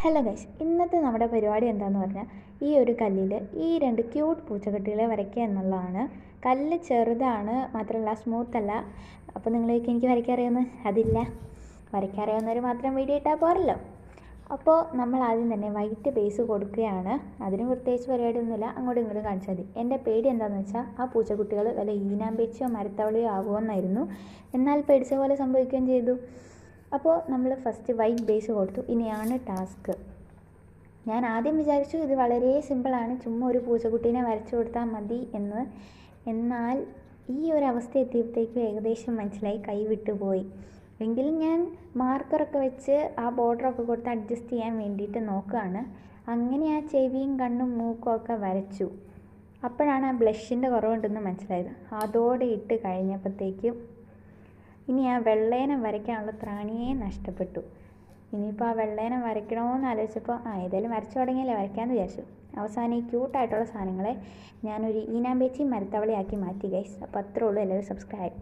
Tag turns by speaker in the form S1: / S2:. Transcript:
S1: Hello guys, ഇന്നത്തെ നമ്മുടെ പരിപാടി എന്താണെന്ന് പറഞ്ഞാൽ ഈ ഒരു കല്ലിൽ ഈ രണ്ട് ക്യൂട്ട് പൂച്ചക്കുട്ടികളെ വരയ്ക്കുക എന്നുള്ളതാണ്. കല്ല് ചെറുതാണ്, മാത്രമല്ല സ്മൂത്ത് അല്ല. അപ്പോൾ നിങ്ങളേക്ക് എനിക്ക് വരയ്ക്കാറിയാമെന്ന് അതില്ല. വരയ്ക്കാറിയാവുന്നവർ മാത്രം വീഡിയോ ഇട്ടാൽ പോരല്ലോ. അപ്പോൾ നമ്മൾ ആദ്യം തന്നെ വൈറ്റ് ബേസ് കൊടുക്കുകയാണ്. അതിന് പ്രത്യേകിച്ച് പരിപാടിയൊന്നുമില്ല, അങ്ങോട്ടും ഇങ്ങോട്ടും കാണിച്ചാൽ മതി. എൻ്റെ പേടി എന്താണെന്ന് വെച്ചാൽ ആ പൂച്ചക്കുട്ടികൾ വല്ല ഈനാമ്പേച്ചിയോ മരത്തവളയോ ആകുമെന്നായിരുന്നു. എന്നാൽ പേടിച്ച പോലെ സംഭവിക്കുകയും ചെയ്തു. അപ്പോൾ നമ്മൾ ഫസ്റ്റ് വൈറ്റ് ബേസ് കൊടുത്തു. ഇനിയാണ് ടാസ്ക്. ഞാൻ ആദ്യം വിചാരിച്ചു ഇത് വളരെ സിമ്പിളാണ്, ചുമ്മാ ഒരു പൂച്ചക്കുട്ടീനെ വരച്ചു കൊടുത്താൽ മതി എന്ന്. എന്നാൽ ഈ ഒരു അവസ്ഥ എത്തിയപ്പോഴത്തേക്കും ഏകദേശം മനസ്സിലായി, കൈ വിട്ടുപോയി. എങ്കിലും ഞാൻ മാർക്കറൊക്കെ വെച്ച് ആ ബോർഡറൊക്കെ കൊടുത്ത് അഡ്ജസ്റ്റ് ചെയ്യാൻ വേണ്ടിയിട്ട് നോക്കുകയാണ്. അങ്ങനെ ആ ചെവിയും കണ്ണും മൂക്കും ഒക്കെ വരച്ചു. അപ്പോഴാണ് ആ ബ്ലഷിൻ്റെ കുറവുണ്ടെന്ന് മനസ്സിലായത്. അതോടെ ഇട്ട് കഴിഞ്ഞപ്പോഴത്തേക്കും ഇനി ആ വെള്ളേനെ വരയ്ക്കാനുള്ള ത്രാണിയെ നഷ്ടപ്പെട്ടു. ഇനിയിപ്പോൾ ആ വെള്ളേനെ വരയ്ക്കണമെന്ന് ആലോചിച്ചപ്പോൾ ഏതായാലും വരച്ചു തുടങ്ങിയല്ലേ വരയ്ക്കാമെന്ന് വിചാരിച്ചു. അവസാനം ഈ ക്യൂട്ടായിട്ടുള്ള സാധനങ്ങളെ ഞാനൊരു ഈനാമ്പേച്ചി മരത്തവളയാക്കി മാറ്റി ഗൈസ്. അപ്പോൾ അത്രേ ഉള്ളൂ. എല്ലാവരും സബ്സ്ക്രൈബ്.